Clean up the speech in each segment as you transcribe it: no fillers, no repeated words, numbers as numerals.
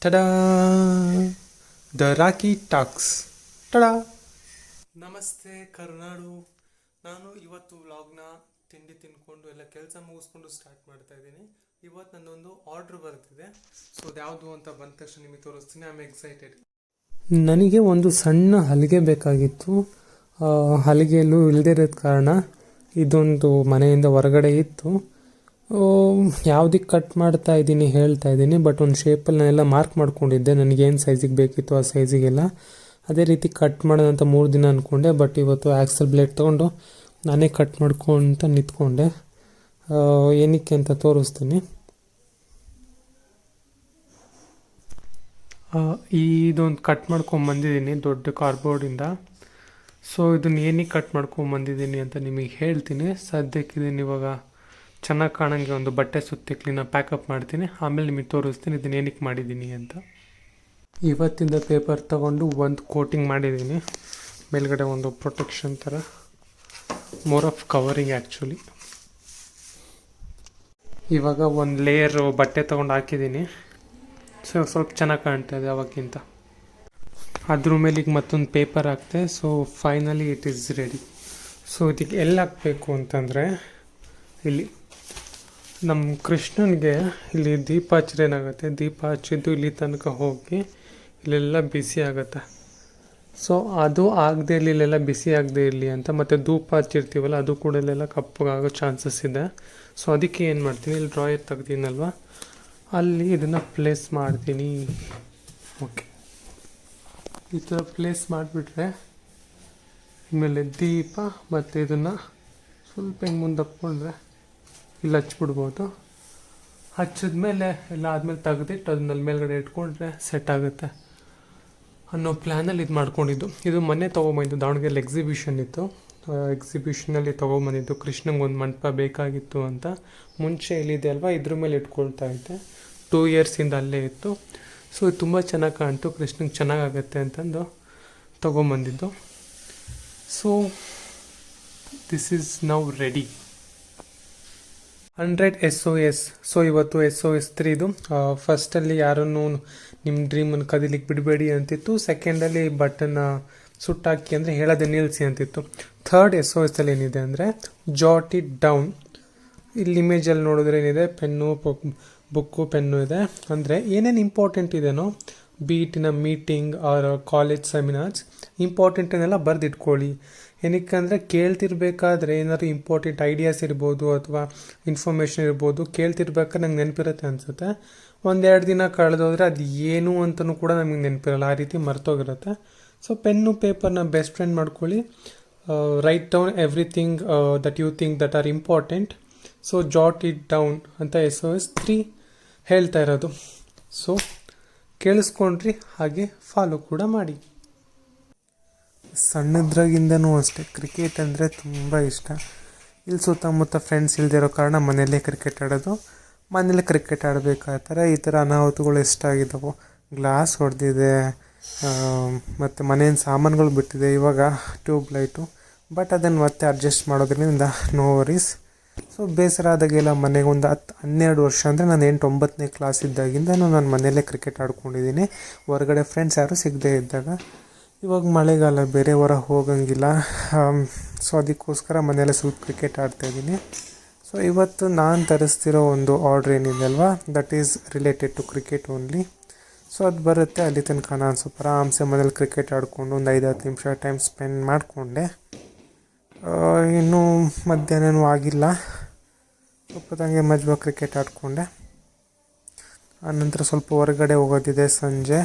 Ta-da the Rocky Talks. Tada ನಮಸ್ತೆ ಕರ್ನಾಡು. ನಾನು ಇವತ್ತು ವ್ಲಾಗ್ನ ತಿಂಡಿ ತಿನ್ಕೊಂಡು ಎಲ್ಲ ಕೆಲಸ ಮುಗಿಸ್ಕೊಂಡು ಸ್ಟಾರ್ಟ್ ಮಾಡ್ತಾ ಇದ್ದೀನಿ. ಇವತ್ತು ನನ್ನೊಂದು ಆರ್ಡ್ರ್ ಬರ್ತಿದೆ. ಸೊ ಅದು ಯಾವುದು ಅಂತ ಬಂದ ತಕ್ಷಣ ನಿಮಗೆ ತೋರಿಸ್ತೀನಿ. I am excited. ನನಗೆ ಒಂದು ಸಣ್ಣ ಹಲಿಗೆ ಬೇಕಾಗಿತ್ತು. ಹಲಿಗೆಯಲ್ಲೂ ಇಲ್ಲದೇ ಇರೋದ ಕಾರಣ ಇದೊಂದು ಮನೆಯಿಂದ ಹೊರಗಡೆ ಇತ್ತು. ಯಾವುದಕ್ಕೆ ಕಟ್ ಮಾಡ್ತಾ ಇದ್ದೀನಿ ಹೇಳ್ತಾ ಇದ್ದೀನಿ. ಬಟ್ ಒಂದು ಶೇಪಲ್ಲಿ ನಾನೆಲ್ಲ ಮಾರ್ಕ್ ಮಾಡ್ಕೊಂಡಿದ್ದೆ, ನನಗೇನು ಸೈಜಿಗೆ ಬೇಕಿತ್ತು ಆ ಸೈಜಿಗೆಲ್ಲ. ಅದೇ ರೀತಿ ಕಟ್ ಮಾಡೋದಂತ 3 ದಿನ ಅಂದ್ಕೊಂಡೆ. ಬಟ್ ಇವತ್ತು ಆ್ಯಕ್ಸಲ್ ಬ್ಲೇಡ್ ತೊಗೊಂಡು ನಾನೇ ಕಟ್ ಮಾಡ್ಕೊಂತ ನಿಂತ್ಕೊಂಡೆ. ಏನಕ್ಕೆ ಅಂತ ತೋರಿಸ್ತೀನಿ. ಇದೊಂದು ಕಟ್ ಮಾಡ್ಕೊಂಬಂದಿದ್ದೀನಿ ದೊಡ್ಡ ಕಾರ್ಡ್ಬೋರ್ಡಿಂದ. ಸೊ ಇದನ್ನು ಏನಕ್ಕೆ ಕಟ್ ಮಾಡ್ಕೊಂಬಂದಿದ್ದೀನಿ ಅಂತ ನಿಮಗೆ ಹೇಳ್ತೀನಿ. ಸದ್ಯಕ್ಕೆ ಇದನ್ನು ಇವಾಗ ಚೆನ್ನಾಗಿ ಕಾಣಂಗೆ ಒಂದು ಬಟ್ಟೆ ಸುತ್ತಿ ಕ್ಲೀನ ಪ್ಯಾಕಪ್ ಮಾಡ್ತೀನಿ. ಆಮೇಲೆ ನಿಮಗೆ ತೋರಿಸ್ತೀನಿ ಇದನ್ನು ಏನಕ್ಕೆ ಮಾಡಿದ್ದೀನಿ ಅಂತ. ಇವತ್ತಿಂದ ಪೇಪರ್ ತಗೊಂಡು ಒಂದು ಕೋಟಿಂಗ್ ಮಾಡಿದ್ದೀನಿ. ಮೇಲ್ಗಡೆ ಒಂದು ಪ್ರೊಟೆಕ್ಷನ್ ಥರ, ಮೋರ್ ಆಫ್ ಕವರಿಂಗ್ ಆ್ಯಕ್ಚುಲಿ. ಇವಾಗ ಒಂದು ಲೇಯರ್ ಬಟ್ಟೆ ತೊಗೊಂಡು ಹಾಕಿದ್ದೀನಿ. ಸೊ ಸ್ವಲ್ಪ ಚೆನ್ನಾಗಿ ಕಾಣ್ತಾ ಇದೆ ಅವಾಗಿಂತ. ಅದ್ರ ಮೇಲೆ ಈಗ ಮತ್ತೊಂದು ಪೇಪರ್ ಹಾಕ್ತೆ. So finally it is ready. So ಇದಕ್ಕೆ ಎಲ್ಲಿ ಹಾಕಬೇಕು ಅಂತಂದರೆ, ಇಲ್ಲಿ ನಮ್ಮ ಕೃಷ್ಣನಿಗೆ ಇಲ್ಲಿ ದೀಪ ಹಚ್ಚಿದ್ರೆ ಏನಾಗುತ್ತೆ, ದೀಪ ಹಚ್ಚಿದ್ದು ಇಲ್ಲಿ ತನಕ ಹೋಗಿ ಇಲ್ಲೆಲ್ಲ ಬಿಸಿ ಆಗುತ್ತೆ. ಸೊ ಅದು ಆಗದೆ ಇರಲಿ, ಇಲ್ಲೆಲ್ಲ ಬಿಸಿ ಆಗದೆ ಇರಲಿ ಅಂತ. ಮತ್ತು ಧೂಪ ಹಚ್ಚಿರ್ತೀವಲ್ಲ ಅದು ಕೂಡ ಇಲ್ಲೆಲ್ಲ ಕಪ್ಪಗಾಗೋ ಚಾನ್ಸಸ್ ಇದೆ. ಸೊ ಅದಕ್ಕೆ ಏನು ಮಾಡ್ತೀನಿ, ಇಲ್ಲಿ ಡ್ರಾಯರ್ ತೆಗ್ದೀನಲ್ವ ಅಲ್ಲಿ ಇದನ್ನು ಪ್ಲೇಸ್ ಮಾಡ್ತೀನಿ. ಓಕೆ, ಈ ಥರ ಪ್ಲೇಸ್ ಮಾಡಿಬಿಟ್ರೆ ಆಮೇಲೆ ದೀಪ ಮತ್ತು ಇದನ್ನು ಸ್ವಲ್ಪ ಹಿಂಗೆ ಮುಂದೆ ಹಾಕ್ಕೊಂಡ್ರೆ ಇಲ್ಲಿ ಹಚ್ಬಿಡ್ಬೋದು. ಹಚ್ಚಿದ್ಮೇಲೆ ಎಲ್ಲ ಆದಮೇಲೆ ತೆಗೆದಿಟ್ಟು ಅದನ್ನಲ್ಲಿ ಮೇಲ್ಗಡೆ ಇಟ್ಕೊಂಡ್ರೆ ಸೆಟ್ ಆಗುತ್ತೆ ಅನ್ನೋ ಪ್ಲ್ಯಾನಲ್ಲಿ ಇದು ಮಾಡ್ಕೊಂಡಿದ್ದು. ಇದು ಮೊನ್ನೆ ತೊಗೊಂಬಂದಿದ್ದು, ದಾವಣಗೆರೆಯಲ್ಲಿ ಎಕ್ಸಿಬಿಷನ್ ಇತ್ತು. ಎಕ್ಸಿಬಿಷನಲ್ಲಿ ತೊಗೊಂಬಂದಿದ್ದು. ಕೃಷ್ಣಂಗೆ ಒಂದು ಮಂಟಪ ಬೇಕಾಗಿತ್ತು ಅಂತ. ಮುಂಚೆ ಇಲ್ಲಿದೆ ಅಲ್ವಾ, ಇದ್ರ ಮೇಲೆ ಇಟ್ಕೊಳ್ತಾ ಇದ್ದೆ. 2 ಇಯರ್ಸಿಂದ ಅಲ್ಲೇ ಇತ್ತು. ಸೊ ಇದು ತುಂಬ ಚೆನ್ನಾಗಿ ಕಾಣ್ತು, ಕೃಷ್ಣಂಗೆ ಚೆನ್ನಾಗಾಗತ್ತೆ ಅಂತಂದು ತೊಗೊಂಬಂದಿದ್ದು. So this is now ready. 100 SOS. So ಇವತ್ತು SOS 3 ಫಸ್ಟಲ್ಲಿ ಯಾರನ್ನು ನಿಮ್ಮ ಡ್ರೀಮನ್ನು ಕದಿಲಿಕ್ಕೆ ಬಿಡಬೇಡಿ ಅಂತಿತ್ತು. ಸೆಕೆಂಡಲ್ಲಿ ಬಟನ್ನ ಸುಟ್ಟಾಕಿ ಅಂದರೆ ಹೇಳೋದೇ ನಿಲ್ಲಿಸಿ ಅಂತಿತ್ತು. ಥರ್ಡ್ SOS ಅಲ್ಲಿ ಏನಿದೆ ಅಂದರೆ ಜಾಟ್ ಇಟ್ ಡೌನ್. ಇಲ್ಲಿ ಇಮೇಜಲ್ಲಿ ನೋಡಿದ್ರೆ ಏನಿದೆ, ಪೆನ್ನು, ಬುಕ್ಕು, ಪೆನ್ನು ಇದೆ. ಅಂದರೆ ಏನೇನು ಇಂಪಾರ್ಟೆಂಟ್ ಇದೆನೋ, ಬೀಟಿನ ಮೀಟಿಂಗ್ ಆರ್ ಕಾಲೇಜ್ ಸೆಮಿನಾರ್ಸ್ ಇಂಪಾರ್ಟೆಂಟನ್ನೆಲ್ಲ ಬರೆದಿಟ್ಕೊಳ್ಳಿ. ಏನಕ್ಕೆ ಅಂದರೆ ಕೇಳ್ತಿರ್ಬೇಕಾದ್ರೆ ಏನಾದ್ರು ಇಂಪಾರ್ಟೆಂಟ್ ಐಡಿಯಾಸ್ ಇರ್ಬೋದು ಅಥವಾ ಇನ್ಫಾರ್ಮೇಷನ್ ಇರ್ಬೋದು, ಕೇಳ್ತಿರ್ಬೇಕಾದ್ರೆ ನಂಗೆ ನೆನಪಿರುತ್ತೆ ಅನಿಸುತ್ತೆ. 1-2 ದಿನ ಕಳೆದೋದ್ರೆ ಅದು ಏನು ಅಂತಲೂ ಕೂಡ ನಮಗೆ ನೆನಪಿರಲ್ಲ, ಆ ರೀತಿ ಮರ್ತೋಗಿರುತ್ತೆ. ಸೊ ಪೆನ್ನು ಪೇಪರ್ನ ಬೆಸ್ಟ್ ಫ್ರೆಂಡ್ ಮಾಡ್ಕೊಳ್ಳಿ. Write down everything that you think that are important. So jot it down ಅಂತ SOS 3 ಹೇಳ್ತಾ ಇರೋದು. ಸೊ ಕೇಳಿಸ್ಕೊಂಡ್ರಿ, ಹಾಗೆ ಫಾಲೋ ಕೂಡ ಮಾಡಿ. ಸಣ್ಣದ್ರಾಗಿಂದನೂ ಅಷ್ಟೇ ಕ್ರಿಕೆಟ್ ಅಂದರೆ ತುಂಬ ಇಷ್ಟ. ಇಲ್ಲಿ ಸುತ್ತಮುತ್ತ ಫ್ರೆಂಡ್ಸ್ ಇಲ್ದಿರೋ ಕಾರಣ ಮನೆಯಲ್ಲೇ ಕ್ರಿಕೆಟ್ ಆಡೋದು. ಮನೇಲೆ ಕ್ರಿಕೆಟ್ ಆಡಬೇಕಾದ್ರೆ ಈ ಥರ ಅನಾಹುತಗಳು ಎಷ್ಟಾಗಿದ್ದಾವೆ. ಗ್ಲಾಸ್ ಹೊಡೆದಿದೆ, ಮತ್ತು ಮನೆಯಿಂದ ಸಾಮಾನುಗಳು ಬಿಟ್ಟಿದೆ. ಇವಾಗ ಟ್ಯೂಬ್ ಲೈಟು, ಬಟ್ ಅದನ್ನು ಮತ್ತೆ ಅಡ್ಜಸ್ಟ್ ಮಾಡೋದ್ರಿಂದ ನೋ ವರೀಸ್. ಸೊ ಬೇಸರ ಆದಾಗೆಲ್ಲ ಮನೆಗೆ ಒಂದು 10-12 ವರ್ಷ ಅಂದರೆ ನಾನು 8-9ನೇ ಕ್ಲಾಸ್ ಇದ್ದಾಗಿಂದ ನಾನು ಮನೆಯಲ್ಲೇ ಕ್ರಿಕೆಟ್ ಆಡ್ಕೊಂಡಿದ್ದೀನಿ, ಹೊರಗಡೆ ಫ್ರೆಂಡ್ಸ್ ಯಾರೂ ಸಿಗದೇ ಇದ್ದಾಗ. ಇವಾಗ ಮಳೆಗಾಲ ಬೇರೆ, ಹೊರ ಹೋಗಂಗಿಲ್ಲ. ಸೊ ಅದಕ್ಕೋಸ್ಕರ ಮನೆಯಲ್ಲೇ ಸ್ವಲ್ಪ ಕ್ರಿಕೆಟ್ ಆಡ್ತಾಯಿದ್ದೀನಿ. ಸೊ ಇವತ್ತು ನಾನು ತರಿಸ್ತಿರೋ ಒಂದು ಆರ್ಡ್ರ್ ಏನಿದೆ ಅಲ್ವಾ, that is related to cricket only. So ಅದು ಬರುತ್ತೆ. ಅಲ್ಲಿ ತನಕ ನಾನು ಸ್ವಲ್ಪ ಆರಾಮ್ಸೆ ಮನೇಲಿ ಕ್ರಿಕೆಟ್ ಆಡಿಕೊಂಡು ಒಂದು 5-10 ನಿಮಿಷ ಟೈಮ್ ಸ್ಪೆಂಡ್ ಮಾಡಿಕೊಂಡೆ. ಇನ್ನೂ ಮಧ್ಯಾಹ್ನವೂ ಆಗಿಲ್ಲ, ಸ್ವಲ್ಪ ತಂಗೆ ಮಜ್ವಾಗಿ ಕ್ರಿಕೆಟ್ ಆಡಿಕೊಂಡೆ. ಆನಂತರ ಸ್ವಲ್ಪ ಹೊರಗಡೆ ಹೋಗೋದಿದೆ ಸಂಜೆ.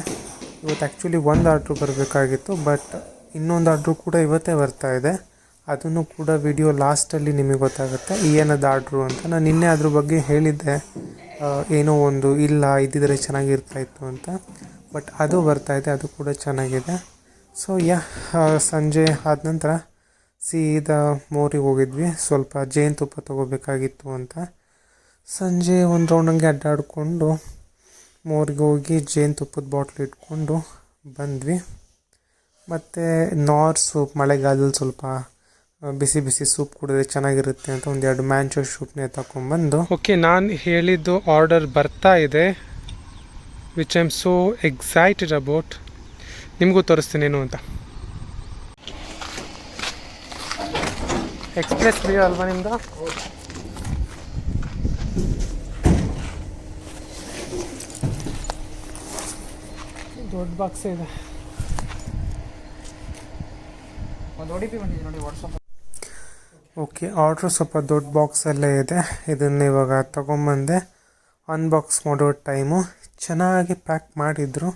ಇವತ್ತು ಆ್ಯಕ್ಚುಲಿ ಒಂದು ಆರ್ಡ್ರು ಬರಬೇಕಾಗಿತ್ತು, ಬಟ್ ಇನ್ನೊಂದು ಆರ್ಡ್ರು ಕೂಡ ಇವತ್ತೇ ಬರ್ತಾಯಿದೆ. ಅದನ್ನು ಕೂಡ ವಿಡಿಯೋ ಲಾಸ್ಟಲ್ಲಿ ನಿಮಗೆ ಗೊತ್ತಾಗುತ್ತೆ ಏನದು ಆರ್ಡ್ರು ಅಂತ. ನಾನು ನಿನ್ನೆ ಅದ್ರ ಬಗ್ಗೆ ಹೇಳಿದ್ದೆ, ಏನೋ ಒಂದು ಇಲ್ಲ ಇದ್ದಿದ್ರೆ ಚೆನ್ನಾಗಿರ್ತಾಯಿತ್ತು ಅಂತ. ಬಟ್ ಅದು ಬರ್ತಾಯಿದೆ, ಅದು ಕೂಡ ಚೆನ್ನಾಗಿದೆ. ಸೊ ಸಂಜೆ ಆದ ನಂತರ ಸೀದಾ ಮೋರಿಗೆ ಹೋಗಿದ್ವಿ. ಸ್ವಲ್ಪ ಜೇನುತುಪ್ಪ ತೊಗೋಬೇಕಾಗಿತ್ತು ಅಂತ. ಸಂಜೆ ಒಂದು ರೌಂಡ್ ಹಂಗೆ ಅಡ್ಡಾಡಿಕೊಂಡು ಮೋರಿಗೆ ಹೋಗಿ ಜೇನುತುಪ್ಪದ ಬಾಟ್ಲ್ ಇಟ್ಕೊಂಡು ಬಂದ್ವಿ. ಮತ್ತು ನಾರ್ ಸೂಪ್, ಮಳೆಗಾಲದಲ್ಲಿ ಸ್ವಲ್ಪ ಬಿಸಿ ಬಿಸಿ ಸೂಪ್ ಕುಡಿದ್ರೆ ಚೆನ್ನಾಗಿರುತ್ತೆ ಅಂತ 1-2 ಮ್ಯಾಂಚೋ ಸೂಪ್ನೇ ತಗೊಂಡ್ಬಂದು. ಓಕೆ, ನಾನು ಹೇಳಿದ್ದು ಆರ್ಡರ್ ಬರ್ತಾ ಇದೆ. Which I am so excited about. ನಿಮಗೂ ತೋರಿಸ್ತೀನಿ ಏನು ಅಂತ. ಎಕ್ಸ್ಪ್ರೆಸ್ ವೇ ಅಲ್ವಾ ನಿಮ್ಮದು? ದೊಡ್ಡ ಬಾಕ್ಸೇ ಇದೆ. ಓಕೆ, ಆರ್ಡ್ರ್ ಸ್ವಲ್ಪ ದೊಡ್ಡ ಬಾಕ್ಸಲ್ಲೇ ಇದೆ. ಇದನ್ನು ಇವಾಗ ತೊಗೊಂಬಂದೆ. ಅನ್ಬಾಕ್ಸ್ ಮಾಡೋ ಟೈಮು ಚೆನ್ನಾಗಿ ಪ್ಯಾಕ್ ಮಾಡಿದರು.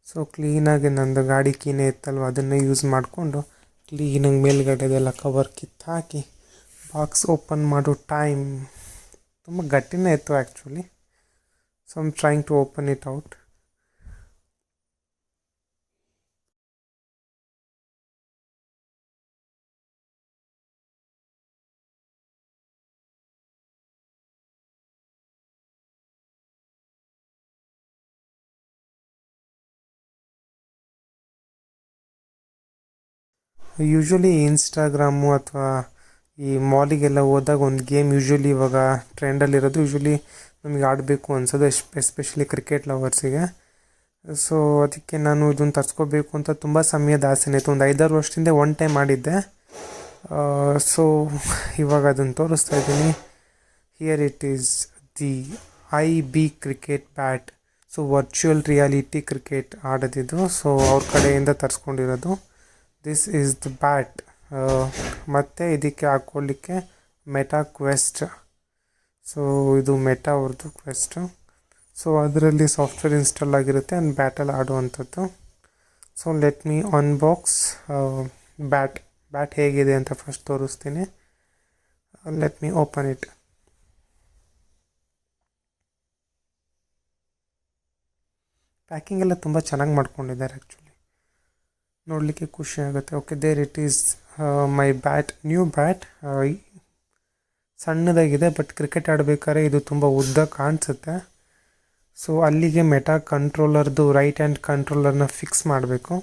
ಸೊ ಕ್ಲೀನಾಗಿ ನಂದು ಗಾಡಿ ಕೀನೇ ಇತ್ತಲ್ವ, ಅದನ್ನೇ ಯೂಸ್ ಮಾಡಿಕೊಂಡು ಕ್ಲೀನಾಗಿ ಮೇಲ್ಗಡೆದೆಲ್ಲ ಕವರ್ ಕಿತ್ತಾಕಿ ಬಾಕ್ಸ್ ಓಪನ್ ಮಾಡೋ ಟೈಮ್ ತುಂಬ ಗಟ್ಟಿನೇ ಇತ್ತು actually. So I'm trying to open it out. Usually Instagram ಅಥವಾ ಈ ಮಾಲಿಗೆಲ್ಲ ಹೋದಾಗ ಒಂದು ಗೇಮ್ ಯೂಶ್ವಲಿ ಇವಾಗ ಟ್ರೆಂಡಲ್ಲಿರೋದು, ಯೂಶ್ವಲಿ ನಮಗೆ ಆಡಬೇಕು ಅನ್ಸೋದು, ಎಸ್ಪೆಷಲಿ ಕ್ರಿಕೆಟ್ ಲವರ್ಸಿಗೆ. ಸೊ ಅದಕ್ಕೆ ನಾನು ಇದನ್ನು ತರಿಸ್ಕೋಬೇಕು ಅಂತ ತುಂಬ ಸಮಯದ ಆಸೆನೇ ಇತ್ತು. ಒಂದು 5-6 ವರ್ಷದಿಂದ ಒನ್ ಟೈಮ್ ಮಾಡಿದ್ದೆ. ಸೊ ಇವಾಗ ಅದನ್ನು ತೋರಿಸ್ತಾ ಇದ್ದೀನಿ. Here it is the IB cricket bat. So virtual reality cricket ಆಡೋದಿದ್ದು. ಸೊ ಅವ್ರ ಕಡೆಯಿಂದ ತರಿಸ್ಕೊಂಡಿರೋದು. This is the bat. ಮತ್ತು ಇದಕ್ಕೆ ಹಾಕ್ಕೊಳ್ಳಿಕ್ಕೆ ಮೆಟಾ ಕ್ವೆಸ್ಟ್. ಸೊ ಇದು ಮೆಟಾ ಅವ್ರದ್ದು ಕ್ವೆಸ್ಟು. ಸೊ ಅದರಲ್ಲಿ ಸಾಫ್ಟ್ವೇರ್ ಇನ್ಸ್ಟಾಲ್ ಆಗಿರುತ್ತೆ ಆ್ಯಂಡ್ ಬ್ಯಾಟಲ್ಲಿ ಆಡುವಂಥದ್ದು. So let me unbox bat ಹೇಗಿದೆ ಅಂತ ಫಸ್ಟ್ ತೋರಿಸ್ತೀನಿ. Let me open it. Packing ಎಲ್ಲ ತುಂಬ ಚೆನ್ನಾಗಿ ಮಾಡ್ಕೊಂಡಿದ್ದಾರೆ ಆ್ಯಕ್ಚುಲಿ, ನೋಡಲಿಕ್ಕೆ ಖುಷಿ ಆಗುತ್ತೆ. Okay, there it is my bat, new bat. ಸಣ್ಣದಾಗಿದೆ, ಬಟ್ ಕ್ರಿಕೆಟ್ ಆಡಬೇಕಾದ್ರೆ ಇದು ತುಂಬ ಉದ್ದ ಕಾಣಿಸುತ್ತೆ. ಸೊ ಅಲ್ಲಿಗೆ ಮೆಟಾ ಕಂಟ್ರೋಲರ್ದು ರೈಟ್ ಹ್ಯಾಂಡ್ ಕಂಟ್ರೋಲರ್ನ ಫಿಕ್ಸ್ ಮಾಡಬೇಕು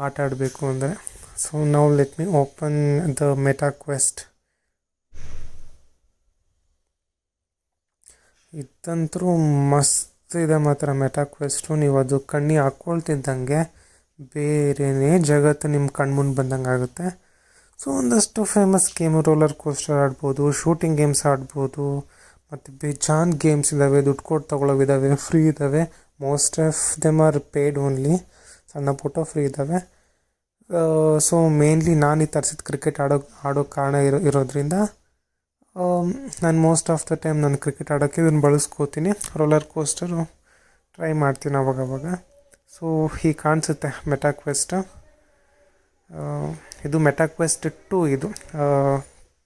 ಆಟ ಆಡಬೇಕು ಅಂದರೆ. So now let me open the Meta Quest. ಇದಂತರೂ ಮಸ್ತ್ ಇದೆ ಮಾತ್ರ ಮೆಟಾ ಕ್ವೆಸ್ಟು. ನೀವು ಅದು ಕಣ್ಣಿಗೆ ಹಾಕ್ಕೊಳ್ತಿದ್ದಂಗೆ ಬೇರೆಯೇ ಜಗತ್ತು ನಿಮ್ಮ ಕಣ್ಮುಂದೆ ಬಂದಂಗೆ ಆಗುತ್ತೆ. ಸೊ ಒಂದಷ್ಟು ಫೇಮಸ್ ಗೇಮು, ರೋಲರ್ ಕೋಸ್ಟರ್ ಆಡ್ಬೋದು, ಶೂಟಿಂಗ್ ಗೇಮ್ಸ್ ಆಡ್ಬೋದು, ಮತ್ತು ಬೇಜಾನ್ ಗೇಮ್ಸ್ ಇದ್ದಾವೆ, ದುಡ್ಡು ಕೊಟ್ಟು ತೊಗೊಳ್ಳೋವಿದ್ದಾವೆ, ಫ್ರೀ ಇದ್ದಾವೆ. Most of them are paid only. ಸಣ್ಣ ಪುಟ್ಟ ಫ್ರೀ ಇದ್ದಾವೆ. ಸೊ ಮೇನ್ಲಿ ನಾನು ಈ ತರಿಸಿದ ಕ್ರಿಕೆಟ್ ಆಡೋ ಕಾರಣ ಇರೋದ್ರಿಂದ ನಾನು ಮೋಸ್ಟ್ ಆಫ್ ದ ಟೈಮ್ ನಾನು ಕ್ರಿಕೆಟ್ ಆಡೋಕ್ಕೆ ಇದನ್ನು ಬಳಸ್ಕೋತೀನಿ. ರೋಲರ್ ಕೋಸ್ಟರು ಟ್ರೈ ಮಾಡ್ತೀನಿ ಅವಾಗವಾಗ. ಸೊ ಹೀಗೆ ಕಾಣಿಸುತ್ತೆ ಮೆಟಾ ಕ್ವೆಸ್ಟ್. ಇದು ಮೆಟಾ ಕ್ವೆಸ್ಟ್ 2. ಇದು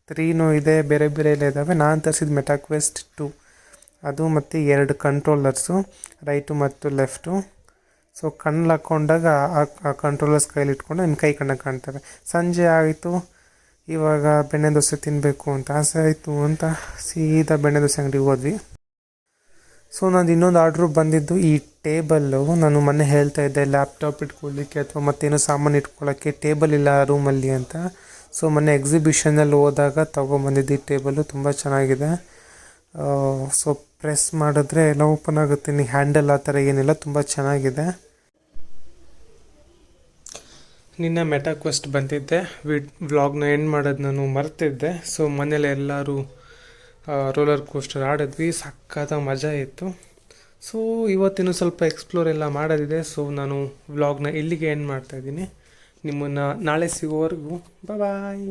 3 ಇದೆ, ಬೇರೆ ಬೇರೆ ಎಲ್ಲ ಇದ್ದಾವೆ. ನಾನು ತರಿಸಿದ ಮೆಟಾ ಕ್ವೆಸ್ಟ್ 2 ಅದು. ಮತ್ತು 2 ಕಂಟ್ರೋಲರ್ಸು, ರೈಟು ಮತ್ತು ಲೆಫ್ಟು. ಸೊ ಕಣ್ಣಲ್ಲಿ ಹಾಕ್ಕೊಂಡಾಗ ಆ ಕಂಟ್ರೋಲರ್ಸ್ ಕೈಲಿ ಇಟ್ಕೊಂಡು ನಿಮ್ಮ ಕೈ ಕಣ್ಣಾಗ ಕಾಣ್ತವೆ. ಸಂಜೆ ಆಯಿತು, ಇವಾಗ ಬೆಣ್ಣೆ ದೋಸೆ ತಿನ್ನಬೇಕು ಅಂತ ಆಸೆ ಆಯಿತು ಅಂತ ಸೀದಾ ಬೆಣ್ಣೆ ದೋಸೆ ಅಂಗಡಿಗೆ ಹೋದ್ವಿ. ಸೊ ನಂದು ಇನ್ನೊಂದು ಆರ್ಡ್ರು ಬಂದಿದ್ದು ಈ ಟೇಬಲ್ಲು. ನಾನು ಮೊನ್ನೆ ಹೇಳ್ತಾ ಇದ್ದೆ ಲ್ಯಾಪ್ಟಾಪ್ ಇಟ್ಕೊಳ್ಳಿಕ್ಕೆ ಅಥವಾ ಮತ್ತೇನೋ ಸಾಮಾನು ಇಟ್ಕೊಳ್ಳೋಕ್ಕೆ ಟೇಬಲ್ ಇಲ್ಲ ರೂಮಲ್ಲಿ ಅಂತ. ಸೊ ಮೊನ್ನೆ ಎಕ್ಸಿಬಿಷನಲ್ಲಿ ಹೋದಾಗ ತೊಗೊಂಬಂದಿದ್ದು ಈ ಟೇಬಲ್ಲು ತುಂಬ ಚೆನ್ನಾಗಿದೆ. ಸೊ ಪ್ರೆಸ್ ಮಾಡಿದ್ರೆ ಎಲ್ಲ ಓಪನ್ ಆಗುತ್ತೆ. ನೀವು ಹ್ಯಾಂಡಲ್ ಆ ಥರ ಏನಿಲ್ಲ, ತುಂಬ ಚೆನ್ನಾಗಿದೆ. ನಿನ್ನೆ ಮೆಟಾ ಕ್ವೆಸ್ಟ್ ಬಂದಿದ್ದೆ. ವ್ಲಾಗ್ನ ಎಂಡ್ ಮಾಡೋದು ನಾನು ಮರ್ತಿದ್ದೆ. ಸೊ ಮನೇಲಿ ಎಲ್ಲರೂ ರೋಲರ್ ಕೋಸ್ಟರ್ ಆಡಿದ್ವಿ, ಸಕ್ಕತ್ತ ಮಜಾ ಇತ್ತು. ಸೊ ಇವತ್ತಿನ ಸ್ವಲ್ಪ ಎಕ್ಸ್ಪ್ಲೋರ್ ಎಲ್ಲ ಮಾಡೋದಿದೆ. ಸೊ ನಾನು ವ್ಲಾಗ್ನ ಇಲ್ಲಿಗೆ ಎಂಡ್ ಮಾಡ್ತಾಯಿದ್ದೀನಿ. ನಿಮ್ಮನ್ನು ನಾಳೆ ಸಿಗೋವರೆಗೂ ಬಾಯ್.